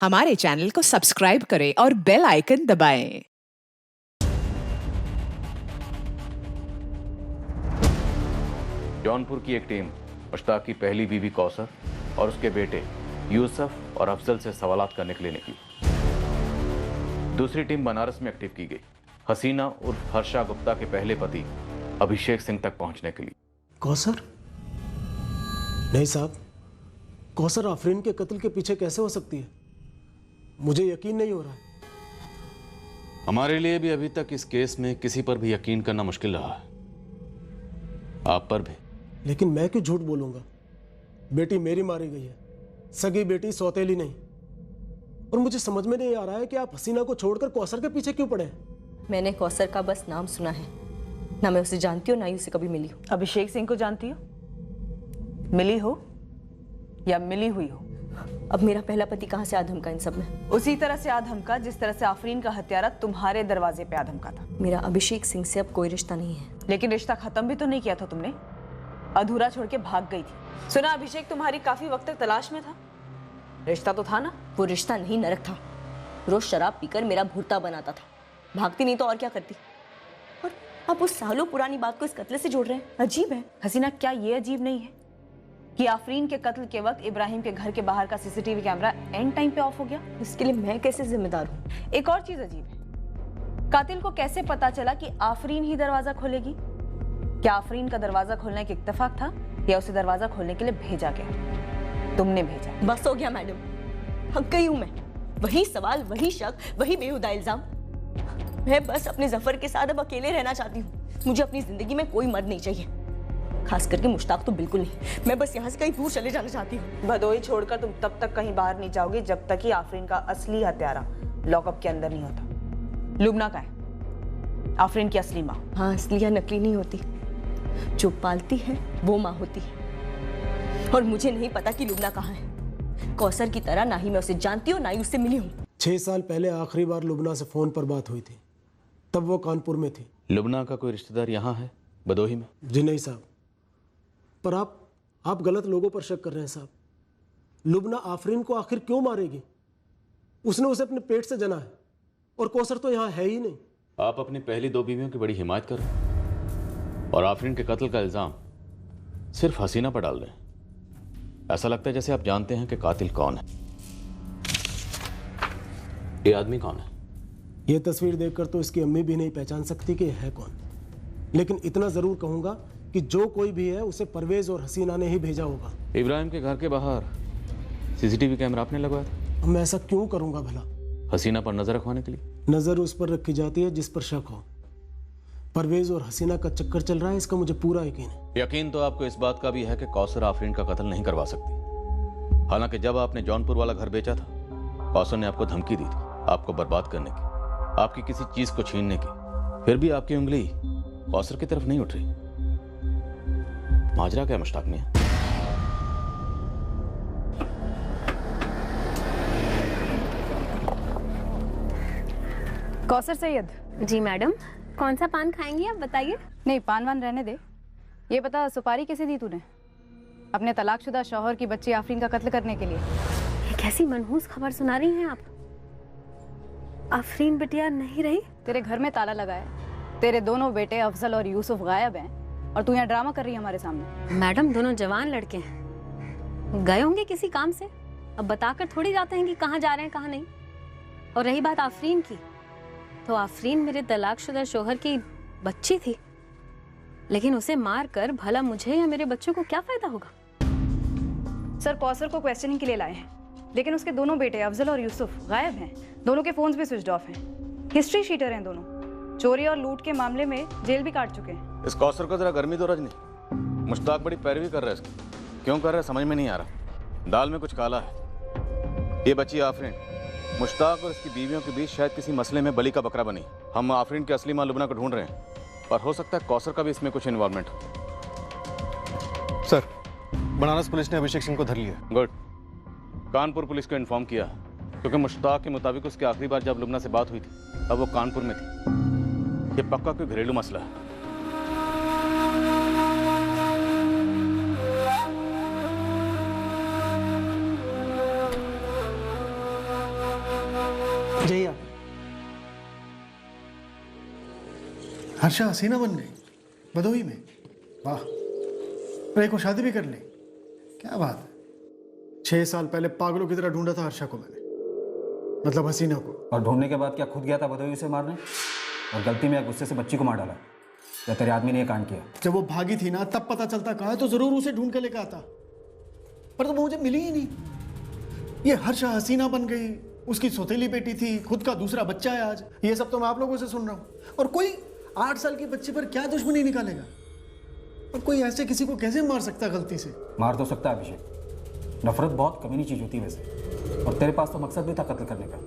हमारे चैनल को सब्सक्राइब करें और बेल आइकन दबाएं। जौनपुर की एक टीम मुश्ताक की पहली बीवी कौसर और उसके बेटे यूसुफ और अफजल से सवालात करने के लिए निकली। दूसरी टीम बनारस में एक्टिव की गई, हसीना उर्फ हर्षा गुप्ता के पहले पति अभिषेक सिंह तक पहुंचने के लिए। कौसर? नहीं साहब, कौसर आफरीन के कत्ल के पीछे कैसे हो सकती है? मुझे यकीन नहीं हो रहा है। हमारे लिए भी अभी तक इस केस में किसी पर भी यकीन करना मुश्किल रहा है, आप पर भी। लेकिन मैं क्यों झूठ बोलूंगा? बेटी मेरी मारी गई है, सगी बेटी, सौतेली नहीं। और मुझे समझ में नहीं आ रहा है कि आप हसीना को छोड़कर कौसर के पीछे क्यों पड़े हैं? मैंने कौसर का बस नाम सुना है, ना मैं उसे जानती हूँ ना ही उसे कभी मिली हूँ। अभिषेक सिंह को जानती हो? मिली हो या मिली हुई हो? अब मेरा पहला पति कहाँ से आ धमका इन सब में? उसी तरह से आ धमका जिस तरह से आफरीन का हत्यारा तुम्हारे दरवाजे पे आ धमका था। मेरा अभिषेक सिंह से अब कोई रिश्ता नहीं है। लेकिन रिश्ता खत्म भी तो नहीं किया था तुमने, अधूरा छोड़ के भाग गई थी। सुना अभिषेक तुम्हारी काफी वक्त तक तलाश में था, रिश्ता तो था ना? वो रिश्ता नहीं, नरक था। रोज शराब पीकर मेरा भुर्ता बनाता था, भागती नहीं तो और क्या करती। और आप उस सालों पुरानी बात को इस कत्ल से जोड़ रहे हैं, अजीब है। हसीना, क्या ये अजीब नहीं है कि आफरीन के कत्ल के वक्त इब्राहिम के घर के बाहर का सीसीटीवी कैमरा एंड टाइम पे ऑफ हो गया? इसके लिए मैं कैसे जिम्मेदार हूँ? एक और चीज अजीब है, कातिल को कैसे पता चला कि आफरीन ही दरवाजा खोलेगी? क्या आफरीन का दरवाजा खोलने का इत्तेफाक था या उसे दरवाजा खोलने के लिए भेजा गया? तुमने भेजा। बस हो गया मैडम, हक गई हूं मैं। वही सवाल, वही शक, वही बेहुदा इल्जाम। मैं बस अपने जफर के साथ अब अकेले रहना चाहती हूँ। मुझे अपनी जिंदगी में कोई मर्द नहीं चाहिए, खास करके मुश्ताक तो बिल्कुल नहीं। मैं बस यहाँ से कहीं दूर चले जाना चाहती हूँ। भदोही छोड़कर तुम तब तक कहीं बाहर नहीं जाओगी जब तक कि आफरीन का असली हत्यारा लॉकअप के अंदर नहीं होता। लुबना का है आफरीन की असली माँ। हाँ, असली या नकली नहीं होती, जो पालती है वो माँ होती है। और मुझे नहीं पता कि लुबना कहाँ है। कौसर की तरह ना ही मैं उसे जानती हूँ ना ही उससे मिली हूँ। 6 साल पहले आखिरी बार लुबना से फोन पर बात हुई थी, तब वो कानपुर में थी। लुबना का कोई रिश्तेदार यहाँ है भदोही में? जी नहीं साहब, पर आप गलत लोगों पर शक कर रहे हैं साहब। लुबना आफरीन को आखिर क्यों मारेगी? उसने उसे अपने पेट से जना है और कौसर तो यहाँ है ही नहीं। आप अपनी पहली 2 बीवियों की बड़ी हिमायत कर रहे हैं और आफरीन के कत्ल का इल्जाम सिर्फ हसीना पर डाल रहे हैं। ऐसा लगता है जैसे आप जानते हैं कि कातिल कौन है। ये आदमी कौन है? ये तस्वीर देखकर तो इसकी अम्मी भी नहीं पहचान सकती कि है कौन। लेकिन इतना जरूर कहूंगा कि जो कोई भी है उसे परवेज और हसीना ने ही भेजा होगा। इब्राहिम के घर के बाहर सीसीटीवी कैमरा आपने लगवाया था? मैं ऐसा क्यों करूंगा भला? हसीना पर नजर रखवाने के लिए। नजर उस पर रखी जाती है जिस पर शक हो। परवेज और हसीना का चक्कर चल रहा है, इसका मुझे पूरा यकीन है। यकीन तो आपको इस बात का भी है कि कौसर आफरीन का कत्ल नहीं करवा सकती। हालांकि जब आपने जौनपुर वाला घर बेचा था, कौसर ने आपको धमकी दी थी आपको बर्बाद करने की, आपकी किसी चीज को छीनने की। फिर भी आपकी उंगली कौसर की तरफ नहीं उठ रही। माजरा क्या मुश्ताक मियां? कौसर सैयद। जी मैडम, कौन सा पान खाएंगी आप बताइए? नहीं, पान वान रहने दे। ये बता, सुपारी कैसे दी तूने अपने तलाकशुदा शौहर की बच्ची आफरीन का कत्ल करने के लिए? ये कैसी मनहूस खबर सुना रही हैं आप? आफरीन बिटिया नहीं रही? तेरे घर में ताला लगा है, तेरे दोनों बेटे अफजल और यूसुफ गायब हैं और तू यहाँ ड्रामा कर रही है हमारे सामने। मैडम, दोनों जवान लड़के हैं, गए होंगे किसी काम से। अब बताकर थोड़ी जाते हैं कि कहाँ जा रहे हैं कहाँ नहीं। और रही बात आफरीन की, तो आफरीन मेरे तलाकशुदा शौहर की बच्ची थी, लेकिन उसे मार कर भला मुझे या मेरे बच्चों को क्या फायदा होगा? सर, कौसर को क्वेश्चनिंग के लिए लाए हैं, लेकिन उसके दोनों बेटे अफजल और यूसुफ गायब हैं। दोनों के फोन्स भी स्विच ऑफ हैं। हिस्ट्री शीटर हैं दोनों, चोरी और लूट के मामले में जेल भी काट चुके हैं। इस कौसर को जरा गर्मी दो रजनी। मुश्ताक बड़ी पैरवी कर रहा है इसकी। क्यों कर रहा है समझ में नहीं आ रहा। दाल में कुछ काला है। ये बच्ची आफरीन मुश्ताक और इसकी बीवियों के बीच शायद किसी मसले में बलि का बकरा बनी। हम आफरीन की असली मां लुबना को ढूंढ रहे हैं, पर हो सकता है कौसर का भी इसमें कुछ इन्वॉल्वमेंट हो। सर, बनारस पुलिस ने अभिषेक सिंह को धर लिया। गुड। कानपुर पुलिस को इन्फॉर्म किया, क्योंकि मुश्ताक के मुताबिक उसकी आखिरी बार जब लुबना से बात हुई थी अब वो कानपुर में थी। ये पक्का कोई घरेलू मसला है। जाइए आप। हर्षा हसीना बन गई भदोही में, वाह। और एक को शादी भी कर ली, क्या बात है। 6 साल पहले पागलों की तरह ढूंढा था हर्षा को मैंने, मतलब हसीना को। और ढूंढने के बाद क्या खुद गया था भदोही से मारने और गलती में गुस्से से बच्ची को मार डाला? या तेरे आदमी ने ये कांड किया? जब वो भागी थी ना तब पता चलता कहाँ है, तो जरूर उसे ढूंढ के लेकर आता, पर तो मुझे मिली ही नहीं। ये हर्षा हसीना बन गई, उसकी सौतेली बेटी थी, खुद का दूसरा बच्चा है आज। ये सब तो मैं आप लोगों से सुन रहा हूँ। और कोई 8 साल के बच्चे पर क्या दुश्मनी निकालेगा? और कोई ऐसे किसी को कैसे मार सकता है गलती से? मार तो सकता है अभिषेक, नफरत बहुत कमीनी चीज होती है वैसे। और तेरे पास तो मकसद भी था कत्ल करने का।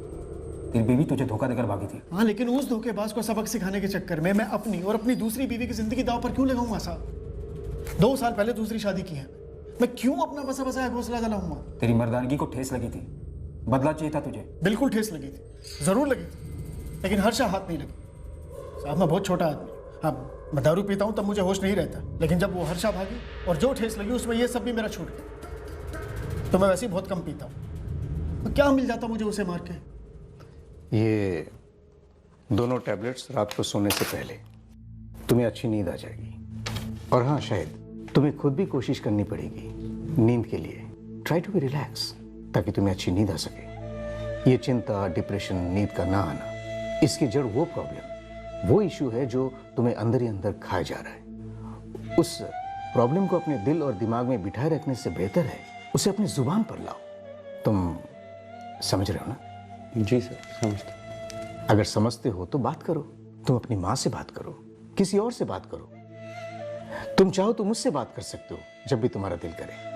तेरी बीवी तुझे धोखा देकर भागी थी। हाँ, लेकिन उस धोखेबाज को सबक सिखाने के चक्कर में मैं अपनी और अपनी दूसरी बीवी की जिंदगी दांव पर क्यों लगाऊंगा साहब? 2 साल पहले दूसरी शादी की है, मैं क्यों अपना बसा बसाया घोंसला जलाऊंगा? तेरी मर्दानगी को ठेस लगी थी, बदला चाहिए था तुझे। बिल्कुल ठेस लगी थी, जरूर लगी थी, लेकिन हर्षा हाथ नहीं लगी साहब। मैं बहुत छोटा आदमी, हाँ मैं दारू पीता हूँ तब मुझे होश नहीं रहता, लेकिन जब वो हर्षा भागी और जो ठेस लगी उसमें ये सब भी मेरा छूट गया। तो मैं वैसे ही बहुत कम पीता हूँ, तो क्या मिल जाता मुझे उसे मार के? ये दोनों टैबलेट्स रात को सोने से पहले, तुम्हें अच्छी नींद आ जाएगी। और हाँ, शायद तुम्हें खुद भी कोशिश करनी पड़ेगी नींद के लिए। ट्राई टू बी रिलैक्स, ताकि तुम्हें अच्छी नींद आ सके। ये चिंता, डिप्रेशन, नींद का ना आना, इसकी जड़ वो प्रॉब्लम, वो इशू है जो तुम्हें अंदर ही अंदर खाए जा रहा है। उस प्रॉब्लम को अपने दिल और दिमाग में बिठाए रखने से बेहतर है उसे अपनी जुबान पर लाओ। तुम समझ रहे हो ना? जी सर, समझता। अगर समझते हो तो बात करो। तुम अपनी माँ से बात करो, किसी और से बात करो। तुम चाहो तो मुझसे बात कर सकते हो जब भी तुम्हारा दिल करे।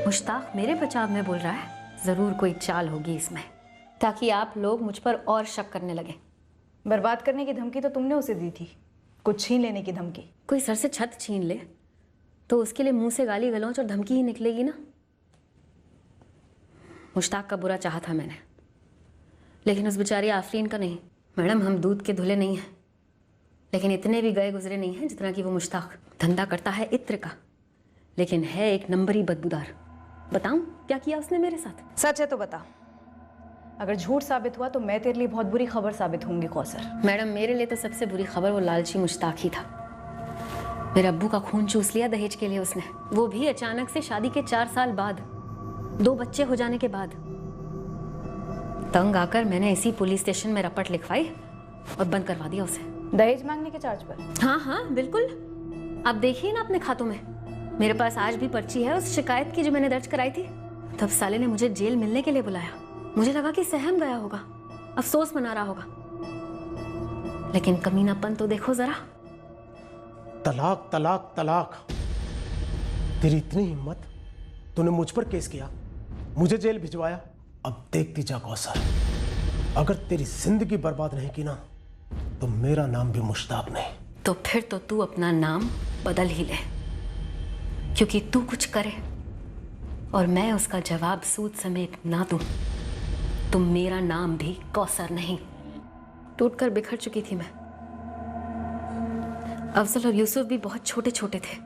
मुश्ताक मेरे बचाव में बोल रहा है, जरूर कोई चाल होगी इसमें, ताकि आप लोग मुझ पर और शक करने लगे। बर्बाद करने की धमकी तो तुमने उसे दी थी, कुछ छीन लेने की धमकी। कोई सर से छत छीन ले तो उसके लिए मुंह से गाली गलौज और धमकी ही निकलेगी ना। मुश्ताक का बुरा चाहा था मैंने, लेकिन उस बेचारी आफरीन का नहीं। मैडम, हम दूध के धुले नहीं हैं, लेकिन इतने भी गए गुजरे नहीं हैं जितना कि वो मुश्ताक। धंधा करता है इत्र का, लेकिन है एक नंबरी बदबूदार। बताऊं क्या किया उसने मेरे साथ? सच है तो बता। अगर झूठ साबित हुआ तो मैं तेरे लिए बहुत बुरी खबर साबित होंगी कौसर। मैडम, मेरे लिए तो सबसे बुरी खबर वो लालची मुश्ताक ही था। मेरे अब्बू का खून चूस लिया दहेज के लिए उसने, वो भी अचानक से शादी के 4 साल बाद, 2 बच्चे हो जाने के बाद। तंग आकर मैंने इसी पुलिस स्टेशन में रपट लिखवाई और बंद करवा दिया उसे। दहेज मांगने के चार्ज पर? हाँ हाँ बिल्कुल, आप देखिए ना अपने खातों में। मेरे पास आज भी पर्ची है उस शिकायत की जो मैंने दर्ज कराई थी। तब साले ने मुझे जेल मिलने के लिए बुलाया। मुझे लगा कि सहम गया होगा, अफसोस मना रहा होगा, लेकिन कमीनापन तो देखो जरा। तलाक तलाक तलाक, तेरी इतनी हिम्मत, तूने मुझ पर केस किया, मुझे जेल भिजवाया। अब देखती जा कौसर, अगर तेरी जिंदगी बर्बाद नहीं की ना तो मेरा नाम भी मुश्ताक नहीं। तो फिर तो तू अपना नाम बदल ही ले, क्योंकि तू कुछ करे और मैं उसका जवाब सूद समेत ना दूं तो मेरा नाम भी कौसर नहीं। टूटकर बिखर चुकी थी मैं। अफजल और यूसुफ भी बहुत छोटे छोटे थे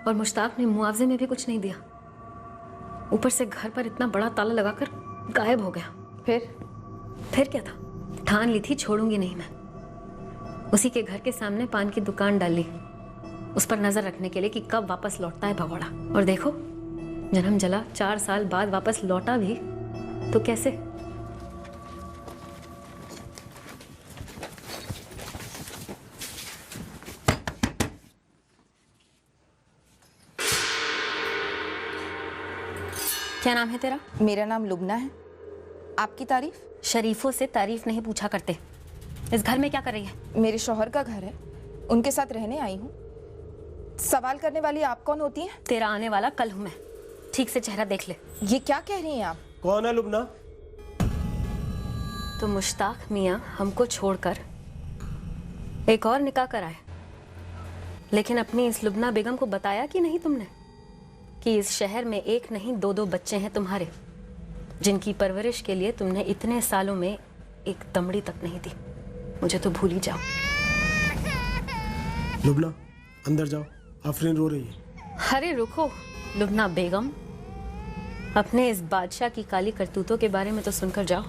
और मुश्ताक ने मुआवजे में भी कुछ नहीं दिया। ऊपर से घर पर इतना बड़ा ताला लगाकर गायब हो गया। फिर क्या था? ठान ली थी छोड़ूंगी नहीं मैं। उसी के घर के सामने पान की दुकान डाली, उस पर नजर रखने के लिए कि कब वापस लौटता है भगोड़ा। और देखो, जन्म जला 4 साल बाद वापस लौटा भी तो कैसे? क्या नाम है तेरा? मेरा नाम लुबना है। आपकी तारीफ? शरीफों से तारीफ नहीं पूछा करते। इस घर में क्या कर रही है? मेरे शौहर का घर है, उनके साथ रहने आई हूँ। सवाल करने वाली आप कौन होती हैं? तेरा आने वाला कल हूं मैं, ठीक से चेहरा देख ले। ये क्या कह रही हैं आप? कौन है लुबना? तो मुश्ताक मियाँ हमको छोड़कर एक और निकाह कराए, लेकिन अपनी इस लुबना बेगम को बताया कि नहीं तुमने कि इस शहर में एक नहीं 2-2 बच्चे हैं तुम्हारे, जिनकी परवरिश के लिए तुमने इतने सालों में एक दमड़ी तक नहीं दी। मुझे तो भूल ही जाओ। लुबना, अंदर जाओ, आफरीन रो रही है। अरे रुको लुबना बेगम, अपने इस बादशाह की काली करतूतों के बारे में तो सुनकर जाओ।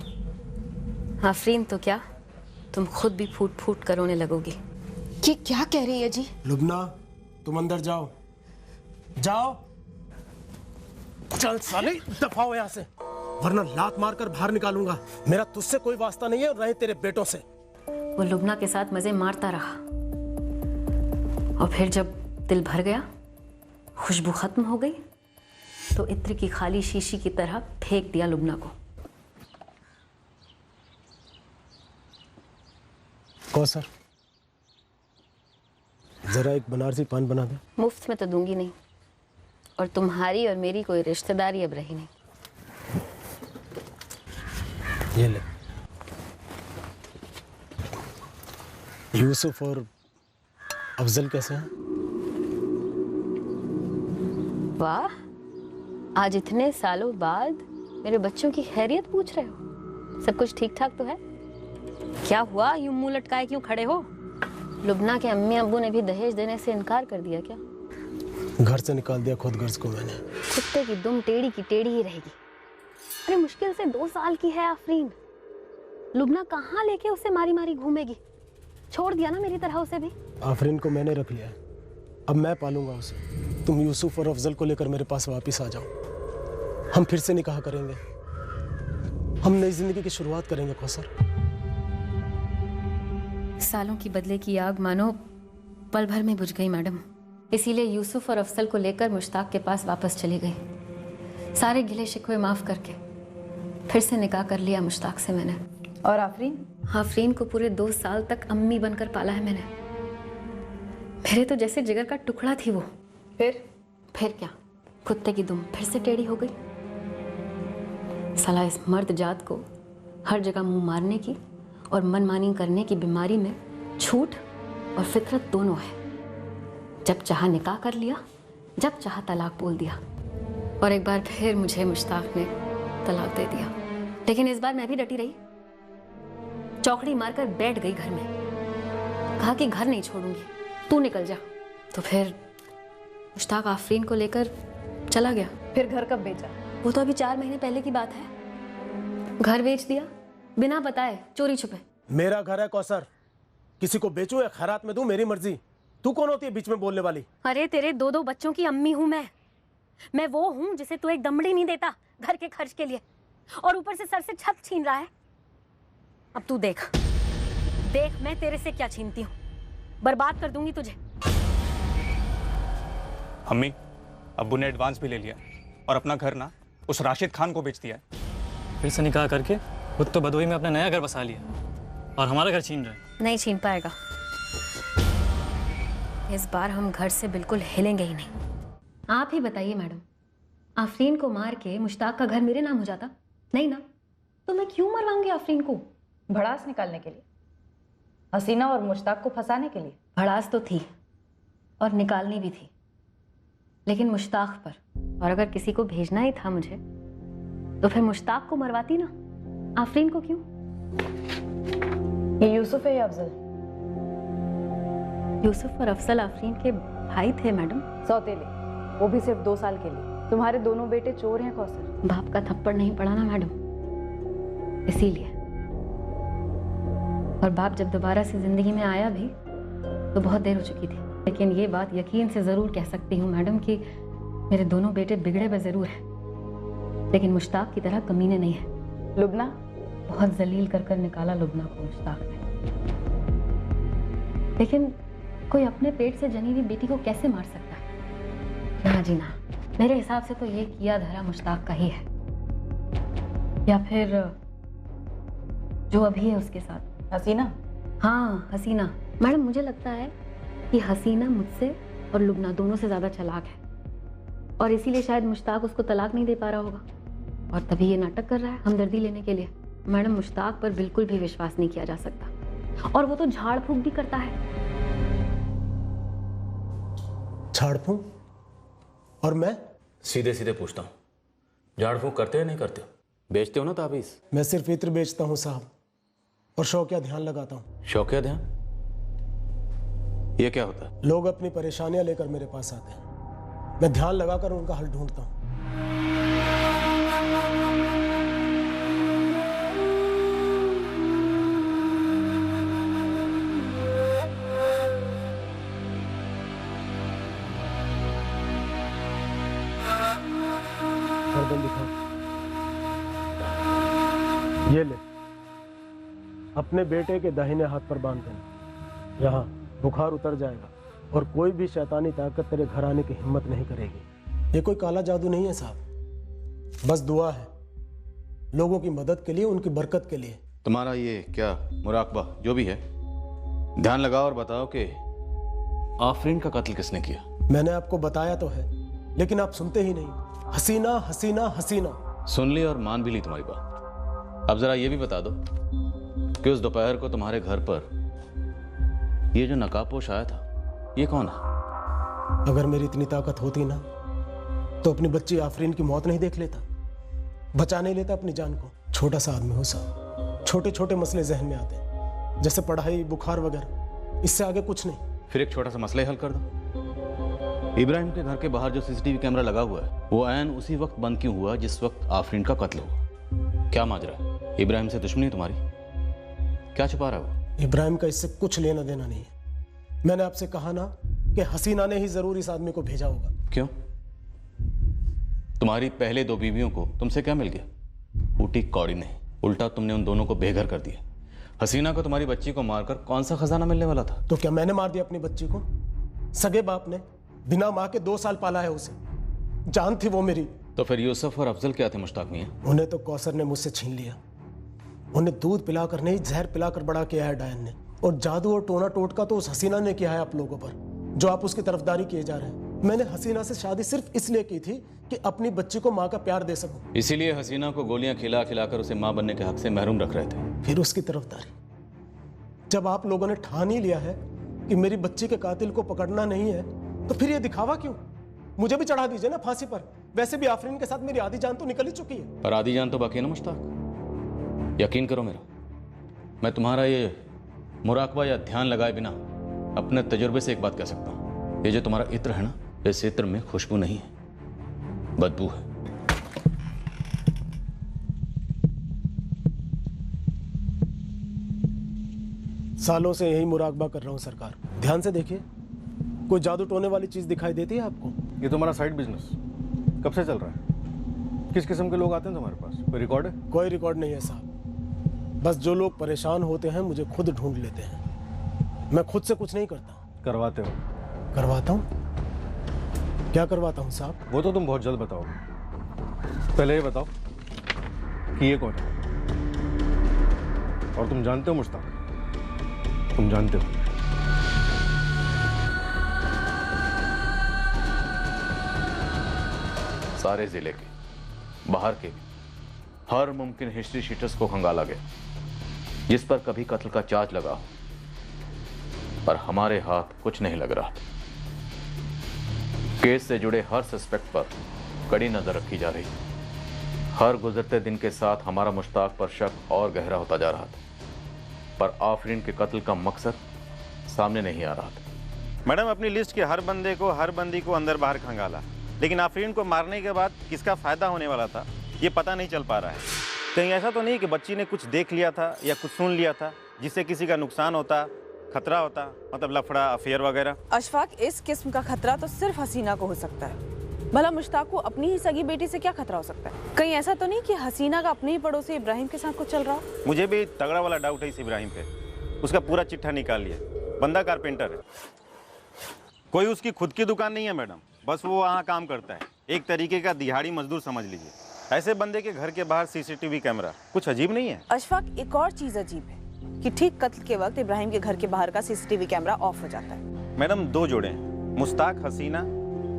आफरीन तो क्या, तुम खुद भी फूट फूट कर रोने लगोगी। ये क्या कह रही है जी? लुबना, तुम अंदर जाओ, जाओ। चल साले, दफा हो यहाँ से, वरना लात मार कर बाहर निकालूंगा। मेरा तुझसे कोई वास्ता नहीं है, और रहे तेरे बेटों से। वो लुबना के साथ मजे मारता रहा, और फिर जब दिल भर गया, खुशबू खत्म हो गई, तो इत्र की खाली शीशी की तरह फेंक दिया लुबना को। कौसर, जरा एक बनारसी पान बना दे। मुफ्त में तो दूंगी नहीं, और तुम्हारी और मेरी कोई रिश्तेदारी अब रही नहीं। ये ले। यूसुफ और अफजल कैसे हैं? वाह, आज इतने सालों बाद मेरे बच्चों की खैरियत पूछ रहे हो। सब कुछ ठीक ठाक तो है? क्या हुआ, यूं मुंह लटकाए क्यों खड़े हो? लुबना के अम्मी अब्बू ने भी दहेज देने से इनकार कर दिया क्या? घर से निकाल दिया खुद गर्ज को मैंने। कुत्ते की दुम टेढ़ी की टेढ़ी ही रहेगी। अरे मुश्किल से 2 साल की है आफरीन, लुबना कहाँ लेके उसे मारी मारी घूमेगी? छोड़ दिया ना मेरी तरह उसे भी। आफरीन को मैंने रख लिया, अब मैं पालूंगा उसे। तुम यूसुफ और अफजल को लेकर मेरे पास वापस आ जाओ। हम फिर से निकाह करेंगे, हम नई जिंदगी की शुरुआत करेंगे कौसर। सालों की बदले की आग मानो पल भर में बुझ गई मैडम। इसीलिए यूसुफ और अफजल को लेकर मुश्ताक के पास वापस चली गई। सारे गिले शिकवे माफ करके फिर से निकाह कर लिया मुश्ताक से मैंने। और आफरीन? आफरीन को पूरे 2 साल तक अम्मी बनकर पाला है मैंने। मेरे तो जैसे जिगर का टुकड़ा थी वो। फिर क्या, कुत्ते की दुम फिर से टेढ़ी हो गई। साला इस मर्द जात को हर जगह मुंह मारने की और मनमानी करने की बीमारी में छूट और फितरत दोनों है। जब चाहा निकाह कर लिया, जब चाहा तलाक बोल दिया, और एक बार फिर मुझे मुश्ताक ने तलाक दे दिया। लेकिन इस बार मैं भी डटी रही, चौकड़ी मारकर बैठ गई घर में। कहा कि घर नहीं छोड़ूंगी, तू निकल जा। तो फिर मुश्ताक आफरीन को लेकर चला गया। फिर घर कब बेचा? वो तो अभी 4 महीने पहले की बात है। घर बेच दिया बिना बताए, चोरी छुपे। मेरा घर है कौसर, किसी को बेचूं या खैरात में दूं मेरी मर्जी। तू कौन होती है बीच में बोलने वाली? अरे तेरे 2 बच्चों की अम्मी हूं मैं वो हूं जिसे तू एक दमड़ी नहीं देता घर के खर्च के लिए, और ऊपर से सर से छत छीन रहा है। अब तू देख मैं तेरे से क्या छीनती हूँ, बर्बाद कर दूंगी तुझे। अम्मी, अब्बू ने एडवांस भी ले लिया और अपना घर ना उस राशिद खान को बेच दिया है। फिर से निकाह करके खुद तो बदोई में अपना नया घर बसा लिया, और हमारा घर छीन रहा है। नहीं छीन पाएगा, इस बार हम घर से बिल्कुल हिलेंगे ही नहीं। आप ही बताइए मैडम, आफरीन को मार के मुश्ताक का घर मेरे नाम हो जाता? नहीं ना, तो मैं क्यों मरवाऊंगी आफरीन को? भड़ास निकालने के लिए, हसीना और मुश्ताक को फंसाने के लिए। भड़ास तो थी और निकालनी भी थी, लेकिन मुश्ताक पर। और अगर किसी को भेजना ही था मुझे, तो फिर मुश्ताक को मरवाती ना, आफरीन को क्यों? ये यूसुफ है या अफजल? यूसुफ और अफजल आफरीन के भाई थे मैडम। सौतेले, वो भी सिर्फ 2 साल के लिए। तुम्हारे दोनों बेटे चोर हैं कौसर। बाप का थप्पड़ नहीं पड़ा ना मैडम, इसीलिए। और बाप जब दोबारा से जिंदगी में आया भी तो बहुत देर हो चुकी थी। लेकिन ये बात यकीन से जरूर कह सकती हूँ मैडम कि मेरे दोनों बेटे बिगड़े हुए जरूर हैं, लेकिन मुश्ताक की तरह कमीने नहीं है। लुबना? बहुत जलील कर कर निकाला लुबना को मुश्ताक ने। लेकिन कोई अपने पेट से जनी हुई बेटी को कैसे मार सकता है? ना जी ना, मेरे हिसाब से तो ये किया धरा मुश्ताक का ही है, या फिर जो अभी है उसके साथ। हसीना? हाँ हसीना। मैडम मुझे लगता है कि हसीना मुझसे और लुबना दोनों से ज्यादा चालाक है, और इसीलिए शायद मुश्ताक उसको तलाक नहीं दे पा रहा होगा, और तभी ये नाटक कर रहा है हमदर्दी लेने के लिए। मैडम मुश्ताक पर बिल्कुल भी विश्वास नहीं किया जा सकता, और वो तो झाड़ फूंक भी करता है। झाड़ फूंक? और मैं? सीधे सीधे पूछता हूँ, झाड़ फूंक करते हो नहीं करते हो? बेचते हो ना ताबीज? मैं सिर्फ इत्र बेचता हूँ साहब, और शौकिया ध्यान लगाता हूँ। शौकिया ध्यान? ये क्या होता है? लोग अपनी परेशानियां लेकर मेरे पास आते हैं, मैं ध्यान लगाकर उनका हल ढूंढता हूँ। गर्दन दिखाओ। ये ले, अपने बेटे के दाहिने हाथ पर बांध देना। यहाँ बुखार उतर जाएगा और कोई भी शैतानी ताकत तेरे घर आने की हिम्मत नहीं करेगी। ये कोई काला जादू नहीं है साहब, बस दुआ है लोगों की मदद के लिए, उनकी बरकत के लिए। तुम्हारा ये क्या मुराकबा जो भी है, ध्यान लगाओ और बताओ कि आफरीन का कत्ल किसने किया। मैंने आपको बताया तो है, लेकिन आप सुनते ही नहीं। हसीना हसीना हसीना। सुन ली और मान भी ली तुम्हारी बात। अब जरा ये भी बता दो कि उस दोपहर को तुम्हारे घर पर ये जो नकाबपोश आया था, ये कौन है? अगर मेरी इतनी ताकत होती ना तो अपनी बच्ची आफरीन की मौत नहीं देख लेता, बचा नहीं लेता अपनी जान को। छोटा सा आदमी हो साहब, छोटे छोटे मसले जहन में आते हैं, जैसे पढ़ाई, बुखार वगैरह, इससे आगे कुछ नहीं। फिर एक छोटा सा मसला ही हल कर दो। इब्राहिम के घर के बाहर जो सीसीटीवी कैमरा लगा हुआ है, वो ऐन उसी वक्त बंद क्यों हुआ जिस वक्त आफरीन का कत्ल हुआ? क्या माजरा है? इब्राहिम से दुश्मनी तुम्हारी? क्या छुपा रहा है वो? इब्राहिम का इससे कुछ लेना देना नहीं है। मैंने आपसे कहा ना कि हसीना ने ही जरूर इस आदमी को भेजा होगा। क्यों? तुम्हारी पहले 2 बीवियों को तुमसे क्या मिल गया? ऊटी कौड़ी नहीं, उल्टा तुमने उन दोनों को बेघर कर दिया। हसीना को तुम्हारी बच्ची को मारकर कौन सा खजाना मिलने वाला था? तो क्या मैंने मार दिया अपनी बच्ची को? सगे बाप ने बिना माँ के 2 साल पाला है उसे, जान थी वो मेरी। तो फिर यूसुफ और अफजल क्या थे मुश्ताक मियां? उन्हें तो कौसर ने मुझसे छीन लिया। उन्हें दूध पिलाकर नहीं, जहर पिलाकर बड़ा किया है डायन ने। और जादू और टोना टोटका तो उस हसीना ने किया है आप लोगों पर, जो आप उसकी तरफदारी किए जा रहे हैं। मैंने हसीना से शादी सिर्फ इसलिए की थी कि अपनी बच्ची को माँ का प्यार दे सकूं। इसीलिए हसीना को गोलियां खिला खिलाकर उसे माँ बनने के हक से महरूम रख रहे थे। फिर उसकी तरफदारी, जब आप लोगों ने ठान ही लिया है कि मेरी बच्ची के कातिल को पकड़ना नहीं है, तो फिर ये दिखावा क्यों? मुझे भी चढ़ा दीजिए ना फांसी पर। वैसे भी आफरीन के साथ मेरी आधी जान तो निकल ही चुकी है। पर आधी जान तो बाकी है ना मुश्ताक। यकीन करो मेरा, मैं तुम्हारा ये मुराकबा या ध्यान लगाए बिना अपने तजुर्बे से एक बात कह सकता हूँ, ये जो तुम्हारा इत्र है ना, इस इत्र में खुशबू नहीं है, बदबू है। सालों से यही मुराकबा कर रहा हूँ सरकार, ध्यान से देखिए। कोई जादू टोने वाली चीज दिखाई देती है आपको? ये तुम्हारा साइड बिजनेस कब से चल रहा है? किस किस्म के लोग आते हैं तुम्हारे पास? कोई रिकॉर्ड है? कोई रिकॉर्ड नहीं है साहब, बस जो लोग परेशान होते हैं मुझे खुद ढूंढ लेते हैं। मैं खुद से कुछ नहीं करता। करवाते हो? करवाता हूँ। क्या करवाता हूँ साहब? वो तो तुम बहुत जल्द बताओगे। पहले ये बताओ कि ये कौन है? और तुम जानते हो मुश्ताक? तुम जानते हो? सारे जिले के, बाहर के भी हर मुमकिन हिस्ट्री शीटर्स को खंगाला गया जिस पर कभी कत्ल का चार्ज लगा हो, पर हमारे हाथ कुछ नहीं लग रहा। केस से जुड़े हर सस्पेक्ट पर कड़ी नजर रखी जा रही। हर गुजरते दिन के साथ हमारा मुश्ताक पर शक और गहरा होता जा रहा था, पर आफरीन के कत्ल का मकसद सामने नहीं आ रहा था। मैडम, अपनी लिस्ट के हर बंदे को, हर बंदी को अंदर बाहर खंगाला, लेकिन आफरीन को मारने के बाद किसका फायदा होने वाला था ये पता नहीं चल पा रहा है। कहीं ऐसा तो नहीं कि बच्ची ने कुछ देख लिया था या कुछ सुन लिया था जिससे किसी का नुकसान होता, खतरा होता, मतलब लफड़ा, अफेयर वगैरह? अशफाक, इस किस्म का खतरा तो सिर्फ हसीना को हो सकता है। भला मुश्ताक को अपनी ही सगी बेटी से क्या खतरा हो सकता है? कहीं ऐसा तो नहीं कि हसीना का अपने ही पड़ोसी इब्राहिम के साथ कुछ चल रहा हो? मुझे भी तगड़ा वाला डाउट है इस इब्राहिम पे। उसका पूरा चिट्ठा निकाल लिया। बंदा कारपेंटर है, कोई उसकी खुद की दुकान नहीं है मैडम, बस वो वहाँ काम करता है। एक तरीके का दिहाड़ी मजदूर समझ लीजिए। ऐसे बंदे के घर के बाहर सीसीटीवी कैमरा कुछ अजीब नहीं है? अशफाक, एक और चीज अजीब है कि ठीक कत्ल के वक्त इब्राहिम के घर के बाहर का सीसीटीवी कैमरा ऑफ हो जाता है। मैडम, 2 जोड़े हैं, मुश्ताक, हसीना,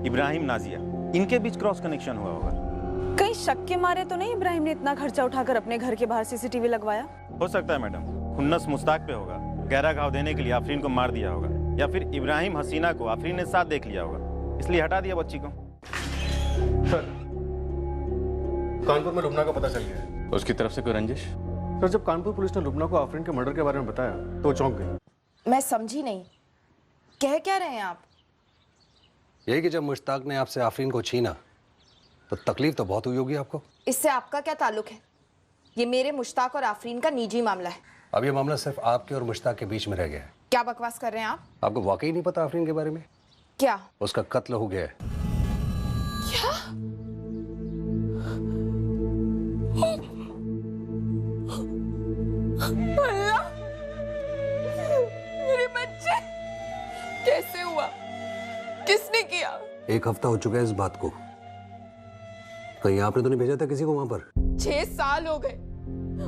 इब्राहिम, नाजिया, इनके बीच क्रॉस कनेक्शन हुआ होगा। कहीं शक के मारे तो नहीं इब्राहिम ने इतना खर्चा उठाकर अपने घर के बाहर सीसीटीवी लगवाया? हो सकता है मैडम, खुन्नस मुश्ताक पे होगा, गहरा घाव देने के लिए आफरीन को मार दिया होगा, या फिर इब्राहिम हसीना को आफरीन ने साथ देख लिया होगा, इसलिए हटा दिया बच्ची को। सर, कानपुर में लुबना का पता चल गया है। उसकी तरफ से कोई रंजिश? सर, जब कानपुर पुलिस ने लुबना को आफरीन के मर्डर के बारे में बताया तो वो चौंक गई। मैं समझी नहीं, कह क्या रहे हैं आप? यही कि जब मुश्ताक ने आपसे आफरीन को छीना तो तकलीफ तो बहुत हुई होगी आपको। इससे आपका क्या ताल्लुक है? ये मेरे, मुश्ताक और आफरीन का निजी मामला है। अब ये मामला सिर्फ आपके और मुश्ताक के बीच में रह गया है। क्या बकवास कर रहे हैं आप? आपको वाकई नहीं पता आफरीन के बारे में? क्या? उसका कत्ल हो गया है। क्या? 1 हफ्ता हो चुका है इस बात को। कहीं आपने तो नहीं भेजा था किसी को वहां पर? 6 साल हो गए।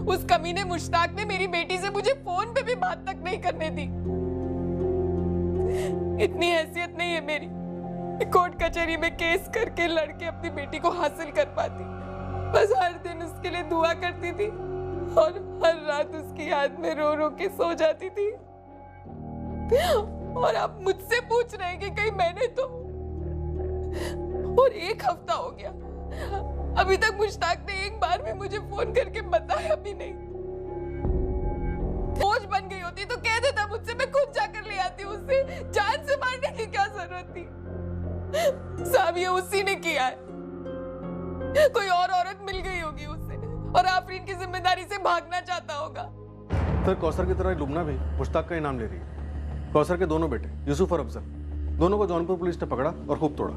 उस कमीने मुश्ताक ने मेरी बेटी से मुझे फोन पे भी बात तक नहीं करने दी। इतनी हैसियत नहीं है मेरी, कोर्ट कचहरी में केस करके लड़के अपनी बेटी को हासिल कर पाती। बस हर दिन उसके लिए दुआ करती थी और हर रात उसकी याद में रो रो के सो जाती थी। और आप मुझसे पूछ रहे हैं कि कहीं मैंने तो। और 1 हफ्ता हो गया, अभी तक मुश्ताक ने एक बार भी मुझे फोन करके बताया भी नहीं। बोझ बन गई होती तो कह देता मुझसे, मैं खुद जाकर ले आती। उसे जान से मारने की क्या जरूरत थी? साहब ये उसी ने किया है। कोई और औरत मिल गई होगी उसे और आफरीन की जिम्मेदारी से भागना चाहता होगा। सर कौसर की तरह लुबना भी मुश्ताक का ही नाम ले रही है। कौसर के दोनों बेटे यूसुफ और अफजल, दोनों को जौनपुर पुलिस ने पकड़ा और खूब तोड़ा।